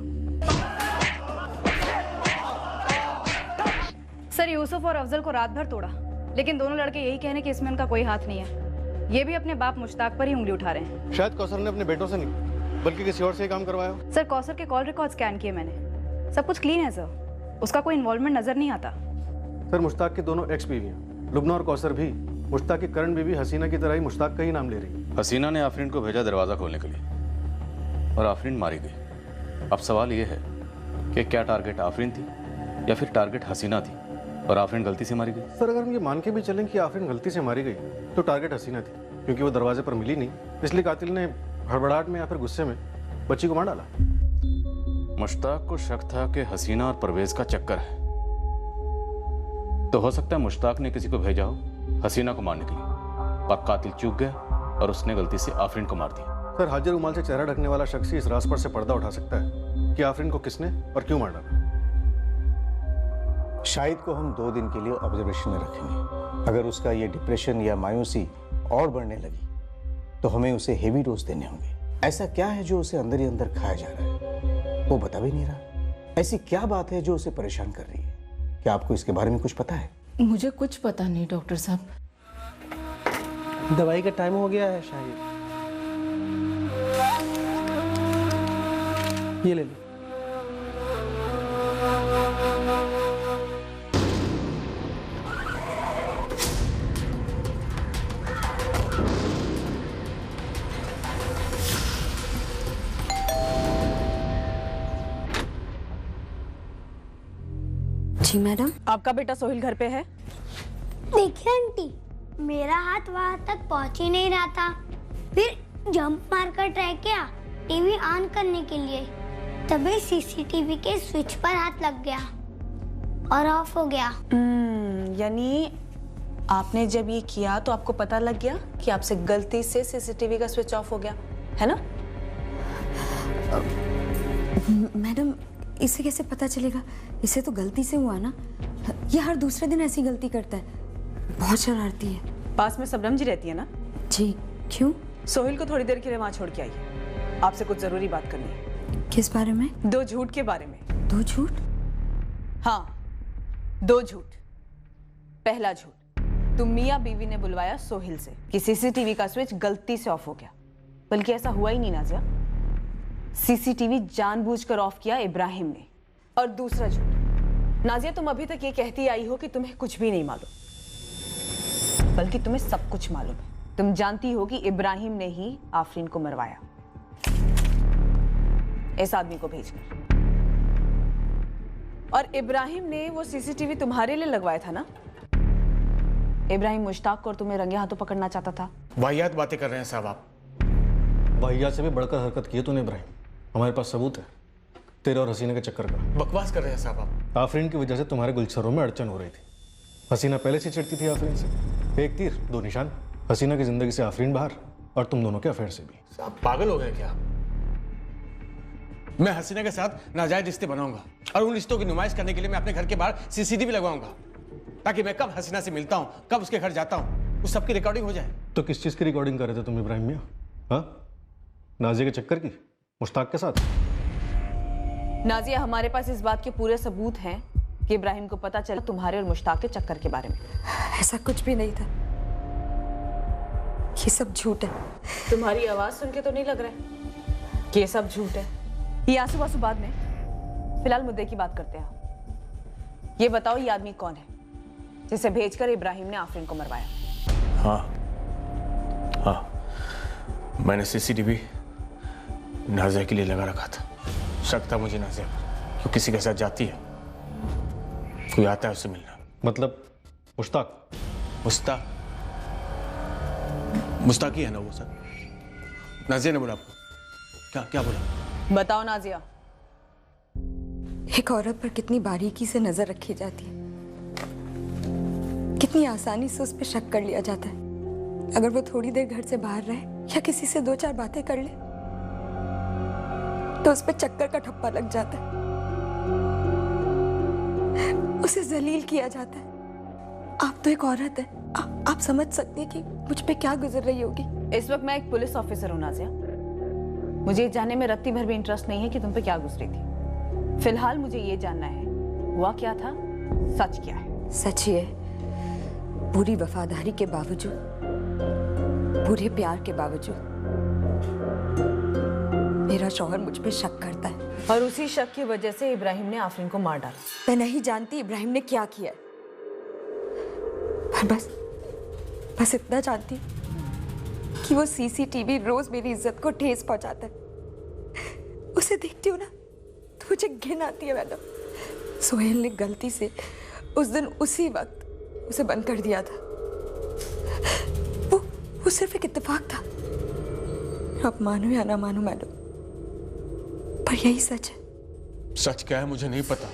सर यूसुफ और अफजल को रात भर तोड़ा, लेकिन दोनों लड़के यही कहने कि इसमें उनका कोई हाथ नहीं है। ये भी अपने बाप मुश्ताक पर ही उंगली उठा रहे हैं। शायद कौसर ने अपने बेटों से नहीं बल्कि किसी और से काम करवाया। सर कौसर के कॉल रिकॉर्ड स्कैन किए मैंने, सब कुछ क्लीन है सर, उसका कोई इन्वॉल्वमेंट नजर नहीं आता। सर मुश्ताक की दोनों एक्स बीवियां लुबना और कौसर भी मुश्ताक की करंट बीवी हसीना की तरह ही मुश्ताक का ही नाम ले रही। हसीना ने आफरीन को भेजा दरवाज़ा खोलने के लिए और आफरीन मारी गई। अब सवाल ये है कि क्या टारगेट आफरीन थी या फिर टारगेट हसीना थी और आफरीन गलती से मारी गई? सर अगर हम ये मान के भी चलें कि आफरीन गलती से मारी गई तो टारगेट हसीना थी, क्योंकि वो दरवाजे पर मिली नहीं, इसलिए कातिल ने हड़बड़ाहट में या फिर गुस्से में बच्ची को मार डाला। मुश्ताक को शक था कि हसीना और परवेज का चक्कर है, तो हो सकता है मुश्ताक ने किसी को भेजा हो हसीना को मारने के लिए, पर कातिल चूक गया और उसने गलती से आफरीन को मार दिया। सर हाजिर रुमाल से चेहरा ढकने वाला शख्स ही इस राज पर से पर्दा उठा सकता है कि आफरीन को किसने और क्यों मार डाला। शाहिद को हम 2 दिन के लिए ऑब्जर्वेशन में रखेंगे। अगर उसका ये डिप्रेशन या मायूसी और बढ़ने लगी तो हमें उसे हेवी डोज देने होंगे। ऐसा क्या है जो उसे अंदर ही अंदर खाया जा रहा है, वो बता भी नहीं रहा। ऐसी क्या बात है जो उसे परेशान कर रही है? क्या आपको इसके बारे में कुछ पता है? मुझे कुछ पता नहीं डॉक्टर साहब। दवाई का टाइम हो गया है शायद, ये ले लो। जी मैडम। आपका बेटा सोहिल घर पे है? देखिए आंटी, मेरा हाथ वहां तक पहुंच ही नहीं रहा था, फिर जंप मारकर ट्राई किया टीवी ऑन करने के लिए, तभी सीसीटीवी के स्विच पर हाथ लग गया और ऑफ हो गया। यानी आपने जब ये किया तो आपको पता लग गया कि आपसे गलती से सीसीटीवी का स्विच ऑफ हो गया, है ना? मैडम इसे कैसे पता चलेगा? इसे तो गलती से हुआ ना, ये हर दूसरे दिन ऐसी गलती करता है, बहुत शरारती है। पास में सबरम जी रहती है ना? जी। क्यों? सोहिल को थोड़ी देर के लिए वहां छोड़ के आइए, आपसे कुछ जरूरी बात करनी है। किस बारे में? 2 झूठ के बारे में। 2 झूठ? हाँ 2 झूठ। पहला झूठ, तुम मियाँ बीवी ने बुलवाया सोहिल से कि सीसीटीवी का स्विच गलती से ऑफ हो गया, बल्कि ऐसा हुआ ही नहीं नाजिया, सीसीटीवी जानबूझकर ऑफ किया इब्राहिम ने। और दूसरा झूठ, नाजिया तुम अभी तक ये कहती आई हो कि तुम्हें कुछ भी नहीं मालूम, बल्कि तुम्हें सब कुछ मालूम है। तुम जानती हो कि इब्राहिम ने ही आफरीन को मरवाया इस आदमी को भेजकर, और इब्राहिम ने वो सीसीटीवी तुम्हारे लिए लगवाया था ना? इब्राहिम मुश्ताक को और तुम्हें रंगे हाथों पकड़ना चाहता था। वाहियात बातें कर रहे हैं साहब आप। वाहियात से भी बढ़कर हरकत की है तूने इब्राहिम, हमारे पास सबूत है तेरे और हसीना के चक्कर का। बकवास कर रहे हैं साहब आप। आफरीन की वजह से तुम्हारे गुलछरों में अड़चन हो रही थी। हसीना पहले से चिढ़ती थी आफरीन से, 1 तीर 2 निशान। हसीना की जिंदगी से आफरीन बाहर और तुम दोनों के अफेयर से भी। आप पागल हो गए क्या? मैं हसीना के साथ नाजायज रिश्ते बनाऊंगा और उन रिश्तों की नुमाइश करने के लिए मैं अपने घर के बाहर सीसीटीवी लगवाऊंगा, ताकि मैं कब हसीना से मिलता हूं, कब उसके घर जाता हूं, उस सब की रिकॉर्डिंग हो जाए। तो किस चीज की रिकॉर्डिंग कर रहे थे तुम इब्राहिम मियां? हाँ, नाजिया के चक्कर की, मुश्ताक के साथ? नाजिया हमारे पास इस बात के पूरे सबूत हैं कि इब्राहिम को पता चला तुम्हारे और मुश्ताक के चक्कर के बारे में। ऐसा कुछ भी नहीं था, ये सब झूठ है। तुम्हारी आवाज सुन के तो नहीं लग रहा है कि ये सब झूठ है। ये आंसू वासू बाद में, फिलहाल मुद्दे की बात करते हैं। ये बताओ ये आदमी कौन है जिसे भेजकर इब्राहिम ने आफरीन को मरवाया? हाँ, मैंने सीसीटीवी नाजिया के लिए लगा रखा था। शक था मुझे नाजिया जो किसी के साथ जाती है, कोई आता है उससे मिलना। मतलब मुश्ताक? मुश्ताक ही है ना वो सर? नाजिया ने बोला आपको? क्या बोला? बताओ नाजिया। एक औरत पर कितनी बारीकी से नजर रखी जाती है, कितनी आसानी से उस पर शक कर लिया जाता है। अगर वो थोड़ी देर घर से बाहर रहे या किसी से 2-4 बातें कर ले तो उस पर चक्कर का ठप्पा लग जाता है, उसे जलील किया जाता है। आप तो एक औरत है, आप समझ सकते हैं कि मुझ पे क्या गुजर रही होगी। इस वक्त मैं एक पुलिस ऑफिसर हूं नाजिया, मुझे जानने में रत्ती भर भी इंटरेस्ट नहीं है कि तुम पे क्या गुजरी थी। फिलहाल मुझे ये जानना है हुआ क्या था, सच क्या है? सच ही है, पूरी वफादारी के बावजूद, पूरे प्यार के बावजूद मेरा शौहर मुझ पे शक करता है, और उसी शक की वजह से इब्राहिम ने आफरीन को मार डाला। मैं नहीं जानती इब्राहिम ने क्या किया, पर बस इतना जानती कि वो सीसीटीवी रोज मेरी इज्जत को ठेस पहुंचाता है। उसे देखती हूँ ना तो मुझे घिन आती है। मैडम, सोहेल ने गलती से उस दिन उसी वक्त उसे बंद कर दिया था। वो सिर्फ एक इत्तेफाक था। आप मानो या ना मानो मैडम, पर यही सच है। सच क्या है मुझे नहीं पता,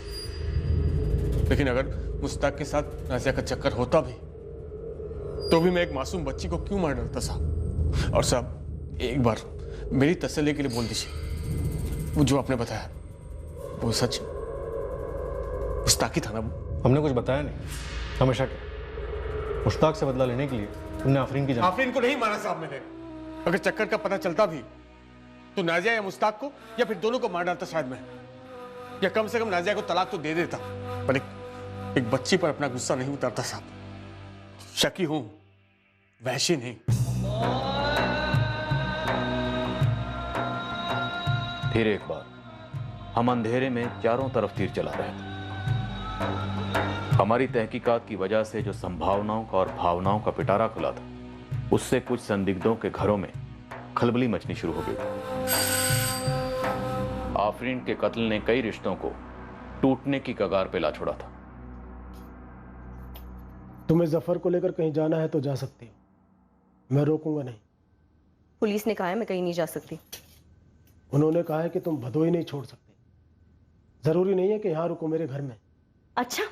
लेकिन अगर मुश्ताक के साथ नाजिया का चक्कर होता भी तो भी मैं एक मासूम बच्ची को क्यों मार डालता साहब? और साहब एक बार मेरी तसल्ली के लिए बोल दीजिए, वो जो आपने बताया वो सच मुश्ताक ही था ना? हमने कुछ बताया नहीं, हमेशा क्या मुश्ताक से बदला लेने के लिए तुमने आफरीन की जान। आफरीन को नहीं मारा साहब मैंने। अगर चक्कर का पता चलता भी तो नाजिया या मुश्ताक को या फिर दोनों को मार डालता शायद मैं, या कम से कम नाजिया को तलाक तो दे देता, पर एक बच्ची पर अपना गुस्सा नहीं उतारता साहब। शकी हूं, वैशी नहीं। फिर एक बार हम अंधेरे में चारों तरफ तीर चला रहे थे। हमारी तहकीकात की वजह से जो संभावनाओं का और भावनाओं का पिटारा खुला था, उससे कुछ संदिग्धों के घरों में खलबली मचनी शुरू हो गई थी। आफरीन के कत्ल ने कई रिश्तों को टूटने की कगार पे ला छोड़ा था। तुम्हें जफर को लेकर कहीं जाना है तो जा सकती हो, मैं रोकूंगा नहीं। पुलिस ने कहा है मैं कहीं नहीं जा सकती। उन्होंने कहा है कि तुम भदोही नहीं छोड़ सकते। जरूरी नहीं है कि यहाँ रुको, मेरे घर में। अच्छा,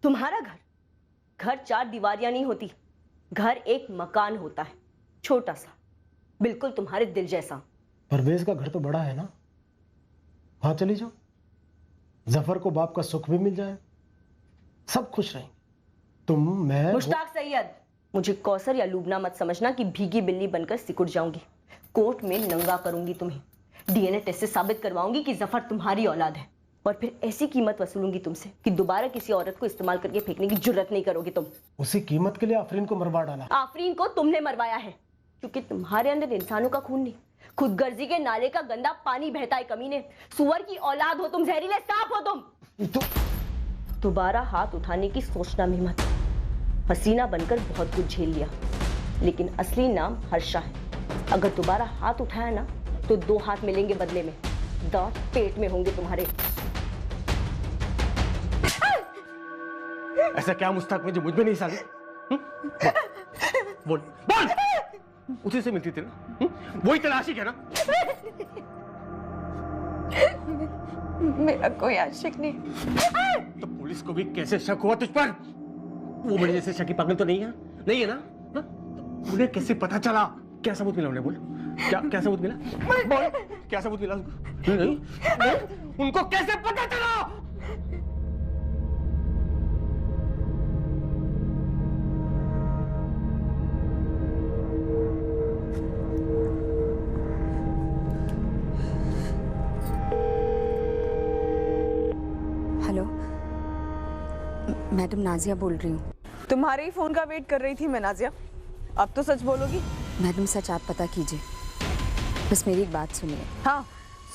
तुम्हारा घर? घर 4 दीवारियां नहीं होती, घर एक मकान होता है, छोटा सा, बिल्कुल तुम्हारे दिल जैसा। परवेज का घर तो बड़ा है ना, वहां चली जाओ। जफर को बाप का सुख भी मिल जाए, सब खुश रहेंगे। तुम, मैं, मुश्ताक सैयद, मुझे कौसर या लूबना मत समझना कि भीगी बिल्ली बनकर सिकुड़ जाऊंगी। कोर्ट में नंगा करूंगी तुम्हें, डीएनए टेस्ट से साबित करवाऊंगी कि जफर तुम्हारी औलाद है, और फिर ऐसी कीमत वसूलूंगी तुमसे कि दोबारा किसी औरत को इस्तेमाल करके फेंकने की जुर्रत नहीं करोगे तुम। उसी कीमत के लिए आफरीन को मरवा डाला। आफरीन को तुमने मरवाया है, क्योंकि तुम्हारे अंदर इंसानों का खून नहीं, खुदगर्जी के नाले का गंदा पानी बहता है। कमीने, सुअर की औलाद हो तुम, जहरीले सांप हो तुम। दोबारा हाथ उठाने की सोचना भी मत। हसीना बनकर बहुत कुछ झेल लिया, लेकिन असली नाम हर्षा है। अगर दोबारा हाथ उठाया ना तो 2 हाथ मिलेंगे बदले में, दांत पेट में होंगे तुम्हारे। ऐसा क्या मुश्ताक में जो मुझ में नहीं साले? बोल बोल, उसी से मिलती थी ना? वही तलाशिक है ना? मेरा कोई आशिक नहीं। तो पुलिस को भी कैसे शक हुआ तुझ पर? वो मेरे जैसे शकी पागल तो नहीं है, नहीं है ना? हा? तो उन्हें कैसे पता चला? क्या सबूत मिला उन्हें? बोल, क्या सबूत मिला? बोल, क्या सबूत मिला उनको? नहीं, उनको कैसे पता चला? हेलो मैडम, नाजिया बोल रही हूँ। तुम्हारे ही फोन का वेट कर रही थी मैं नाजिया, अब तो सच बोलोगी? मैडम सच आप पता कीजिए, बस मेरी एक बात सुनिए। हाँ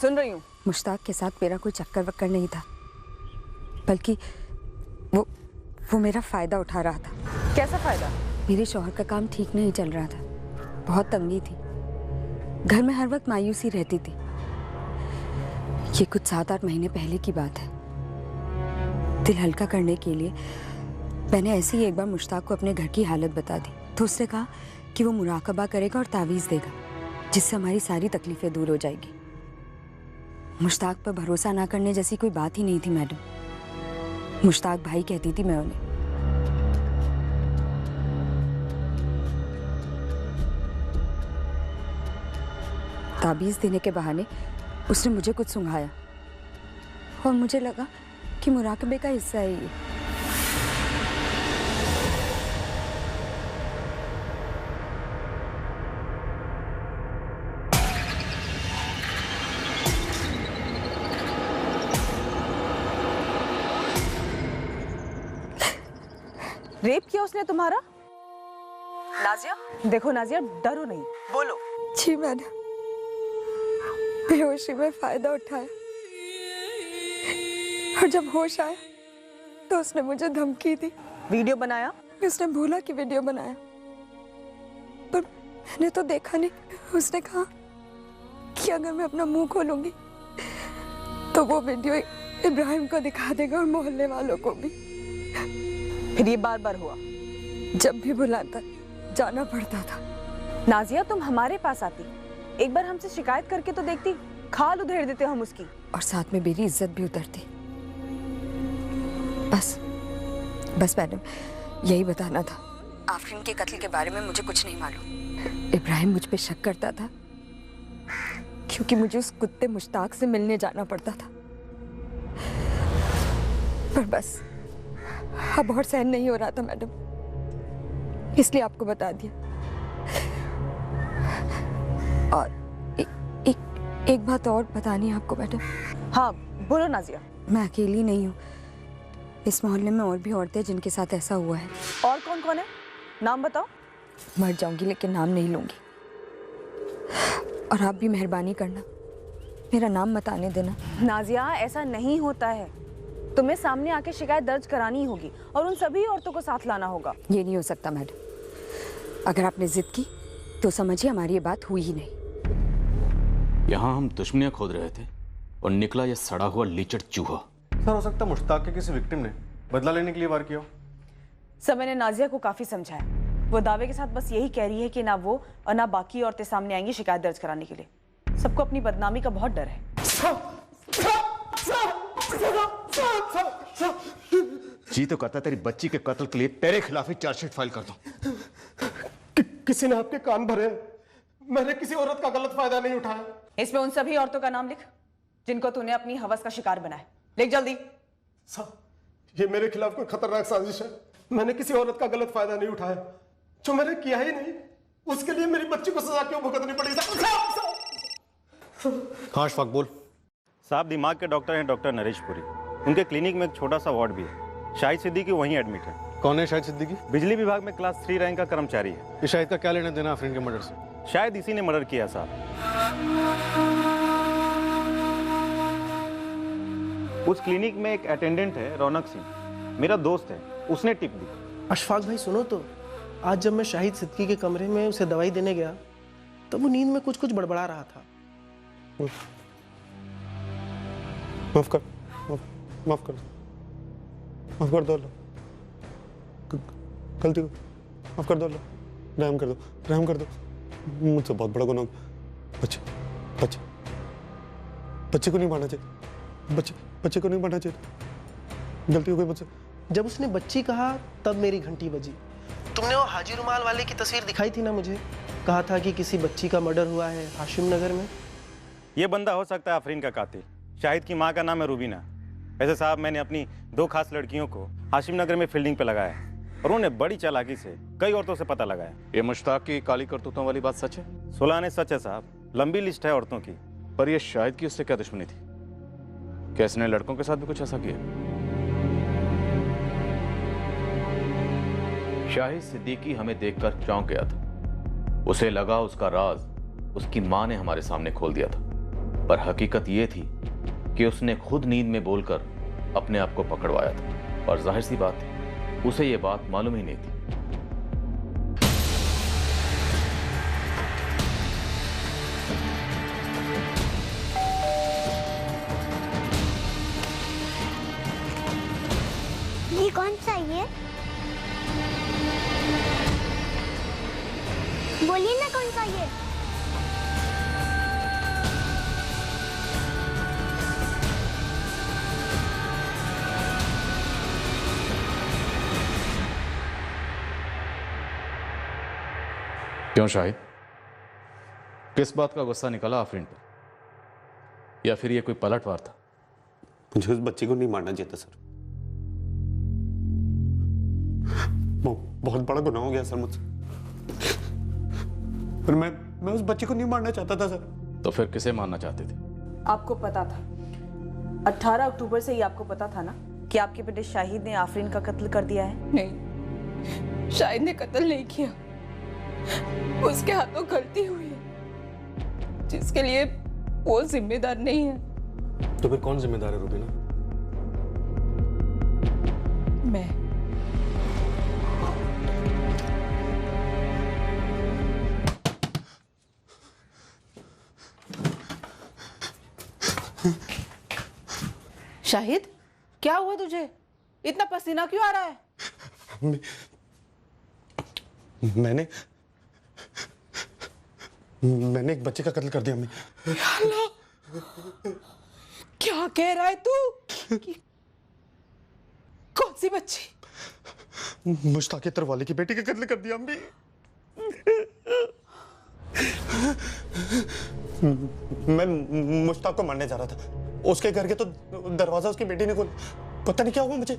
सुन रही हूँ। मुश्ताक के साथ मेरा कोई चक्कर वक्कर नहीं था, बल्कि वो मेरा फायदा उठा रहा था। कैसा फायदा? मेरे शौहर का काम ठीक नहीं चल रहा था, बहुत तंगी थी, घर में हर वक्त मायूसी रहती थी। ये कुछ 7-8 महीने पहले की बात है। दिल हल्का करने के लिए मैंने ऐसे ही एक बार मुश्ताक को अपने घर की हालत बता दी, तो उसने कहा कि वो मुराकबा करेगा और तावीज़ देगा, जिससे हमारी सारी तकलीफें दूर हो जाएगी। मुश्ताक पर भरोसा ना करने जैसी कोई बात ही नहीं थी मैडम। मुश्ताक भाई कहती थी मैं उन्हें। ताबीज़ देने के बहाने उसने मुझे कुछ सुंघाया और मुझे लगा कि मुराकबे का हिस्सा है ये। रेप किया उसने तुम्हारा? नाजिया, देखो नाजिया, डरो नहीं, बोलो। जी मैडम, बेहोशी में फायदा उठाया और जब होश आया तो उसने मुझे धमकी दी। वीडियो बनाया? उसने बोला कि वीडियो बनाया, पर मैंने तो देखा नहीं। उसने कहा कि अगर मैं अपना मुंह खोलूंगी तो वो वीडियो इब्राहिम को दिखा देगा और मोहल्ले वालों को भी। फिर ये बार बार हुआ? जब भी बुलाता जाना पड़ता था। नाजिया, तुम हमारे पास आती, एक बार हमसे शिकायत करके तो देखती, खाल उधेड़ देते हम उसकी। और साथ में मेरी इज्जत भी उतरती। बस मैडम, यही बताना था। आफरीन के कत्ल के बारे में मुझे कुछ नहीं मालूम। इब्राहिम मुझ पे शक करता था क्योंकि मुझे उस कुत्ते मुश्ताक से मिलने जाना पड़ता था, पर बस अब और सहन नहीं हो रहा था मैडम, इसलिए आपको बता दिया। और एक बात और बतानी है आपको मैडम। हाँ बोलो नाजिया। मैं अकेली नहीं हूँ, इस मोहल्ले में और भी औरतें जिनके साथ ऐसा हुआ है। और कौन कौन है? नाम बताओ। मर जाऊंगी लेकिन नाम नहीं लूंगी, और आप भी मेहरबानी करना, मेरा नाम मत आने देना। नाजिया, ऐसा नहीं होता है, तुम्हें सामने आके शिकायत दर्ज करानी होगी और उन सभी औरतों को साथ लाना होगा। ये नहीं हो सकता मैडम, अगर आपने जिद की तो समझिए हमारी ये बात हुई ही नहीं। यहाँ हम दुश्मनियां खोद रहे थे और निकला ये सड़ा हुआ लीचड़ चूहा। सर, हो सकता है मुश्ताक के किसी विक्टिम ने बदला लेने के लिए वार किया हो। सर, मैंने नाजिया को काफी समझाया, वो दावे के साथ बस यही कह रही है कि ना वो और ना बाकी औरतें सामने आएंगी शिकायत दर्ज कराने के लिए। सबको अपनी बदनामी का बहुत डर है। जी तो कहता तेरी बच्ची के कत्ल के लिए तेरे खिलाफ ही चार्जशीट फाइल कर दूं। किसी ने आपके कान भरे, मैंने किसी औरत का गलत फायदा नहीं उठाया। इसमें उन सभी औरतों का नाम लिख जिनको तूने अपनी हवस का शिकार बनाया। लिख जल्दी। ये मेरे खिलाफ कोई खतरनाक साजिश है। मैंने किसी औरत का गलत फायदा नहीं उठाया, जो मैंने किया ही नहीं उसके लिए मेरी बच्ची को सजा क्यों भुगतनी पड़ी? हाँ अशफाक बोल। साहब दिमाग के डॉक्टर हैं डॉक्टर नरेश पुरी, उनके क्लिनिक में एक छोटा सा वार्ड भी है। शाहिद सिद्दीकी वहीं एडमिट है। कौन है शाहिद सिद्दीकी? बिजली विभाग में क्लास 3 रैंक का कर्मचारी है। इस शाहिद का क्या लेना देना आफरीन के मर्डर से? शायद इसी ने मर्डर किया साहब। उस क्लिनिक में एक अटेंडेंट है रौनक सिंह, मेरा दोस्त है, उसने टिप दी। अशफाक भाई सुनो तो, आज जब मैं शाहिद सिद्दीकी के कमरे में उसे दवाई देने गया तब वो नींद में कुछ बड़बड़ा रहा था। माफ कर दो अल्लाह, गलती को माफ कर दो अल्लाह, रहम कर दो, मुझसे बहुत बड़ा गुनाह। बच्चे को नहीं मारना चाहिए, बच्चे को नहीं मारना चाहिए, गलती हो गई मुझसे। जब उसने बच्ची कहा तब मेरी घंटी बजी। तुमने वो हाजी रुमाल वाले की तस्वीर दिखाई थी ना मुझे, कहा था कि किसी बच्ची का मर्डर हुआ है हाशिम नगर में। ये बंदा हो सकता है आफरीन का कातिल। शाहिद की माँ का नाम है रूबीना। वैसे साहब मैंने अपनी 2 खास लड़कियों को हाशिम नगर में फील्डिंग पे लगाया और उन्होंने बड़ी चालाकी से कई औरतों से पता लगाया। ये मुश्ताक की काली करतूतों वाली बात सच है? सुलाने सच है साहब, लंबी लिस्ट है औरतों की। पर ये शाहिद की उससे क्या दुश्मनी थी? क्या इसने लड़कों के साथ भी कुछ ऐसा किया? शाहिद सिद्दीकी हमें देखकर चौंक गया था। उसे लगा उसका राज उसकी मां ने हमारे सामने खोल दिया था, पर हकीकत ये थी कि उसने खुद नींद में बोलकर अपने आप को पकड़वाया था, और जाहिर सी बात है उसे ये बात मालूम ही नहीं थी। ये कौन सा है? बोलिए ना कौन सा ये? क्यों शाहिद, किस बात का गुस्सा निकला आफरीन पर, या फिर ये कोई पलटवार था? मुझे उस बच्ची को नहीं मारना चाहिए था सर। बहुत बड़ा गुनाह हो गया सर मुझसे, पर मैं उस बच्ची को नहीं मारना चाहता था सर। तो फिर किसे मारना चाहते थे? आपको पता था, 18 अक्टूबर से ही आपको पता था ना कि आपके बेटे शाहिद ने आफरीन का कत्ल कर दिया है? नहीं, शाहिद ने कत्ल नहीं किया, उसके हाथों गलती हुई है जिसके लिए वो जिम्मेदार नहीं है। तो फिर कौन जिम्मेदार है रुबीना? मैं। शाहिद, क्या हुआ तुझे? इतना पसीना क्यों आ रहा है? मैंने एक बच्चे का कत्ल कर दिया अम्मी। क्या कह रहा है तू? कौन सी बच्ची? मुश्ताक तरवाली की बेटी का कत्ल कर दिया अम्मी। मैं मुश्ताक को मारने जा रहा था, उसके घर के तो दरवाजा उसकी बेटी ने खोला, पता नहीं क्या हुआ मुझे,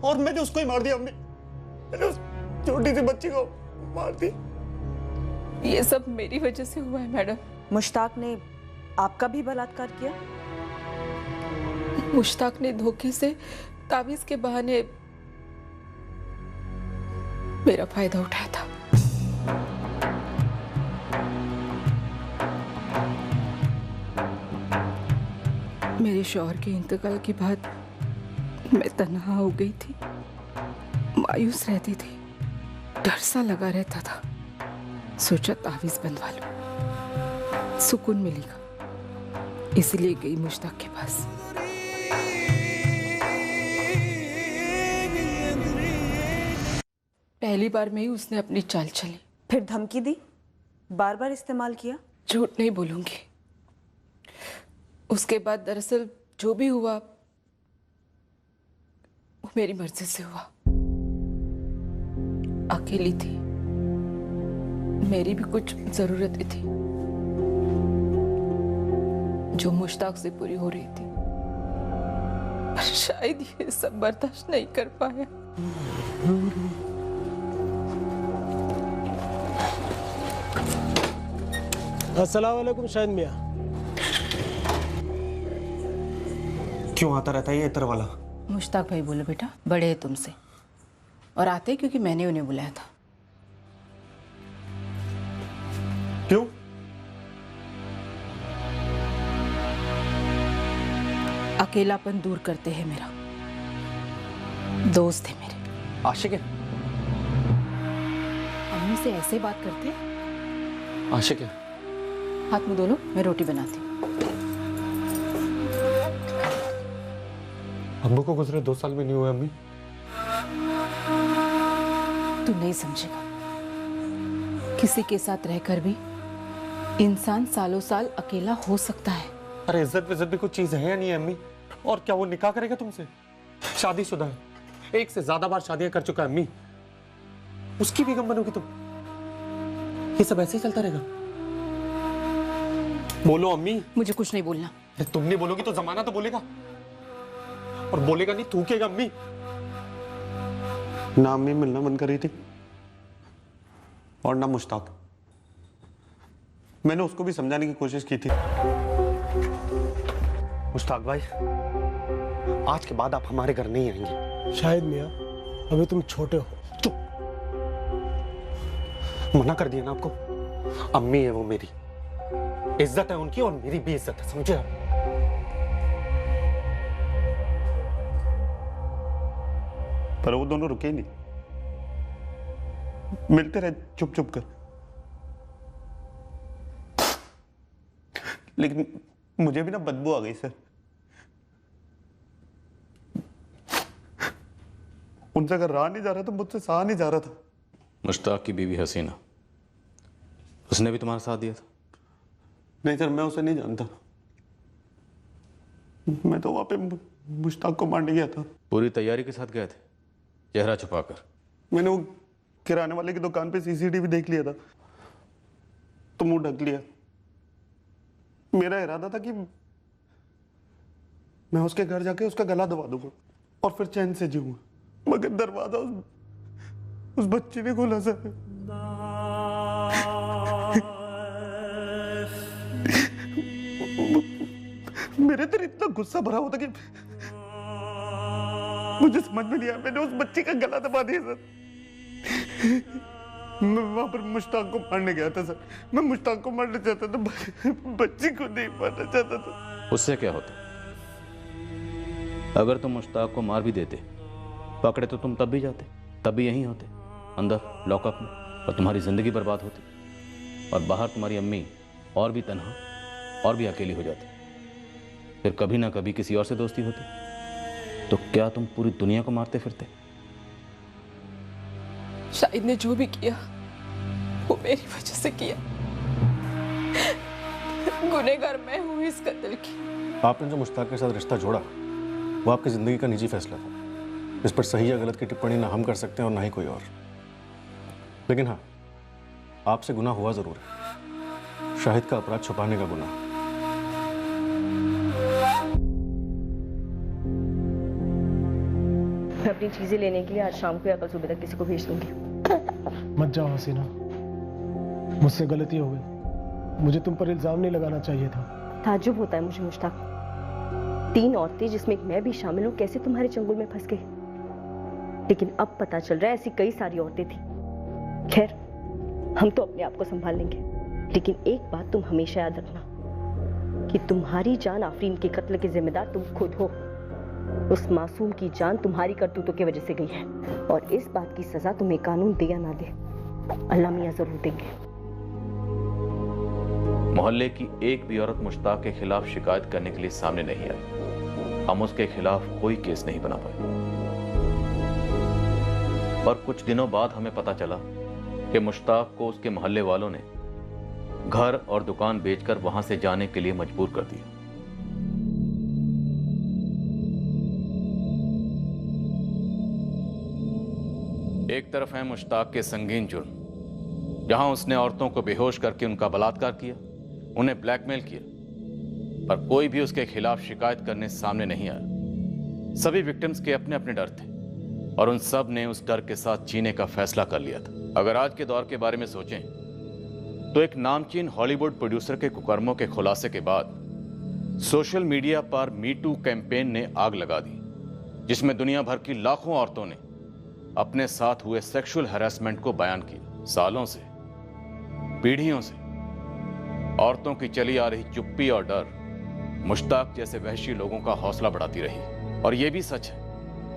और मैंने उसको ही मार दिया अम्मी। मैंने उस छोटी सी बच्ची को मार दी। ये सब मेरी वजह से हुआ है मैडम। मुश्ताक ने आपका भी बलात्कार किया? मुश्ताक ने धोखे से ताबीज के बहाने मेरा फायदा उठाया था। मेरे शौहर के इंतकाल के बाद मैं तन्हा हो गई थी, मायूस रहती थी, डर सा लगा रहता था। सोचा तावीज बंधवा लो, सुकून मिलेगा, इसलिए गई मुश्ताक के पास। पहली बार में ही उसने अपनी चाल चली। फिर धमकी दी, बार बार इस्तेमाल किया? झूठ नहीं बोलूंगी, उसके बाद दरअसल जो भी हुआ वो मेरी मर्जी से हुआ। अकेली थी, मेरी भी कुछ जरूरतें थी जो मुश्ताक से पूरी हो रही थी, पर शायद ये सब बर्दाश्त नहीं कर पाया। अस्सलाम वालेकुम शाहिद मियाँ। क्यों आता रहता है ये इतर वाला? मुश्ताक भाई बोले बेटा बड़े हैं तुमसे, और आते क्योंकि मैंने उन्हें बुलाया था। क्यों? अकेलापन दूर करते हैं मेरा, दोस्त है मेरे। आशिक है? अम्मी से ऐसे बात करते हैं? आशिक है? हाथ मुंह धो लो, मैं रोटी बनाती हूँ। अब्बू को गुजरे 2 साल भी नहीं हुए अम्मी। तू नहीं समझेगा, किसी के साथ रहकर भी इंसान सालों साल अकेला हो सकता है। अरे इज्जत विज्जत भी कुछ चीज है या नहीं है अम्मी? और क्या वो निकाह करेगा तुमसे? शादीशुदा है, 1 से ज्यादा बार शादियां कर चुका है अम्मी, उसकी भी गम बनोगी तुम? ये सब ऐसे ही चलता रहेगा? बोलो अम्मी। मुझे कुछ नहीं बोलना। तुम नहीं बोलोगी तो जमाना तो बोलेगा, और बोलेगा नहीं थूकेगा अम्मी। ना अम्मी मिलना मन कर रही थी और ना मुश्ताक। मैंने उसको भी समझाने की कोशिश की थी। मुश्ताक भाई, आज के बाद आप हमारे घर नहीं आएंगे। शाहिद मियाँ, अभी तुम छोटे हो। मना कर दिया ना आपको, अम्मी है वो मेरी, इज्जत है उनकी और मेरी भी इज्जत है, समझे आप? पर वो दोनों रुके नहीं, मिलते रहे चुप चुप कर। लेकिन मुझे भी ना बदबू आ गई सर। उनसे अगर रहा नहीं जा रहा तो मुझसे सहा नहीं जा रहा था। मुश्ताक की बीवी हसीना, उसने भी तुम्हारा साथ दिया था? नहीं सर, मैं उसे नहीं जानता। मैं तो वहां पे मुश्ताक को मारने गया था। पूरी तैयारी के साथ गए थे, चेहरा छुपाकर? मैंने वो किराने वाले की दुकान पे सीसीटीवी देख लिया था तो मुंह ढक लिया। मेरा इरादा था कि मैं उसके घर जाके उसका गला दबा दूंगा और फिर चैन से जीऊंगा, मगर दरवाजा उस बच्ची ने खोला सर। मेरे अंदर इतना गुस्सा भरा हुआ था कि मुझे समझ में नहीं आया, मैंने उस बच्ची का गला दबा दिया सर। मैं वहां पर मुश्ताक को मारने गया था सर। मैं मुश्ताक को मारना चाहता था, बच्ची को नहीं मारना चाहता था। उससे क्या होता? अगर तुम मुश्ताक को मार भी देते, पकड़े तो तुम तब भी जाते, तब भी यहीं होते अंदर लॉकअप में, और तुम्हारी जिंदगी बर्बाद होती, और बाहर तुम्हारी अम्मी और भी तन्हा और भी अकेली हो जाती। फिर कभी ना कभी किसी और से दोस्ती होती, तो क्या तुम पूरी दुनिया को मारते फिरते? शाहिद ने जो भी किया वो मेरी वजह से किया। गुनहगार मैं हूं इस कत्ल की। आपने जो मुश्ताक के साथ रिश्ता जोड़ा वो आपकी जिंदगी का निजी फैसला था। इस पर सही या गलत की टिप्पणी ना हम कर सकते हैं और ना ही कोई और। लेकिन हाँ, आपसे गुनाह हुआ जरूर है, शाहिद का अपराध छुपाने का गुनाह। मैं अपनी चीजें लेने के लिए आज शाम को या कल सुबह तक किसी को भेज दूंगी। मत जाओ हसीना, मुझसे गलती हो गई। मुझे तुम पर इल्जाम नहीं लगाना चाहिए था। ताज्जुब होता है मुझे मुश्ताक, 3 औरतें जिसमें एक मैं भी शामिल हूं कैसे तुम्हारे चंगुल में फंस गई। लेकिन अब पता चल रहा है ऐसी कई सारी औरतें थी। खैर, हम तो अपने आप को संभाल लेंगे, लेकिन एक बात तुम हमेशा याद रखना कि तुम्हारी जान आफरीन के कत्ल के जिम्मेदार तुम खुद हो। उस मासूम की जान तुम्हारी करतूतों की वजह से गई है, और इस बात की सजा तुम्हें कानून दे या ना दे, अल्लाह मियां जरूर देंगे। मोहल्ले की एक भी औरत मुश्ताक के खिलाफ शिकायत करने के लिए सामने नहीं आई। हम उसके खिलाफ कोई केस नहीं बना पाए। पर कुछ दिनों बाद हमें पता चला कि मुश्ताक को उसके मोहल्ले वालों ने घर और दुकान बेचकर वहां से जाने के लिए मजबूर कर दिया। एक तरफ है मुश्ताक के संगीन जुर्म, जहां उसने औरतों को बेहोश करके उनका बलात्कार किया, उन्हें ब्लैकमेल किया, पर कोई भी उसके खिलाफ शिकायत करने सामने नहीं आया। सभी विक्टिम्स के अपने अपने डर थे, और उन सब ने उस डर के साथ जीने का फैसला कर लिया था। अगर आज के दौर के बारे में सोचें तो एक नामचीन हॉलीवुड प्रोड्यूसर के कुकर्मों के खुलासे के बाद सोशल मीडिया पर मी टू कैंपेन ने आग लगा दी, जिसमें दुनिया भर की लाखों औरतों ने अपने साथ हुए सेक्सुअल हैरेसमेंट को बयान किया। सालों से, पीढ़ियों से औरतों की चली आ रही चुप्पी और डर मुश्ताक जैसे वहशी लोगों का हौसला बढ़ाती रही। और यह भी सच है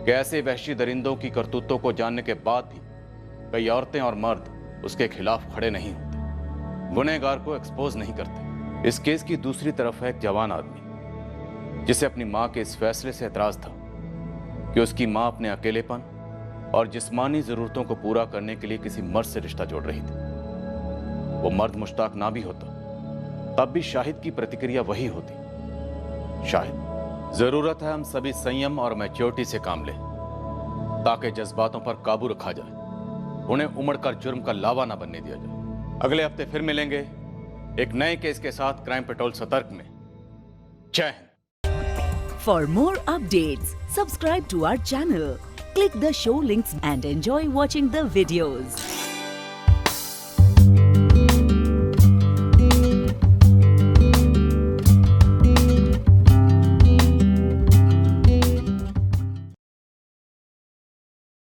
कि ऐसे वहशी दरिंदों की करतूतों को जानने के बाद भी कई औरतें और मर्द उसके खिलाफ खड़े नहीं होते, गुनहगार को एक्सपोज नहीं करते। इस केस की दूसरी तरफ है एक जवान आदमी, जिसे अपनी मां के इस फैसले से एतराज था कि उसकी मां अपने अकेलेपन और जिस्मानी जरूरतों को पूरा करने के लिए किसी मर्द से रिश्ता जोड़ रही थी। वो मर्द मुश्ताक ना भी होता तब भी शाहिद की प्रतिक्रिया वही होती। शाहिद, जरूरत है हम सभी संयम और मैच्योरिटी से काम लें, ताकि जज्बातों पर काबू रखा जाए, उन्हें उमड़कर जुर्म का लावा ना बनने दिया जाए। अगले हफ्ते फिर मिलेंगे एक नए केस के साथ क्राइम पेट्रोल सतर्क में। जय Hind. For more updates, subscribe to our channel, click the show links and enjoy watching the videos.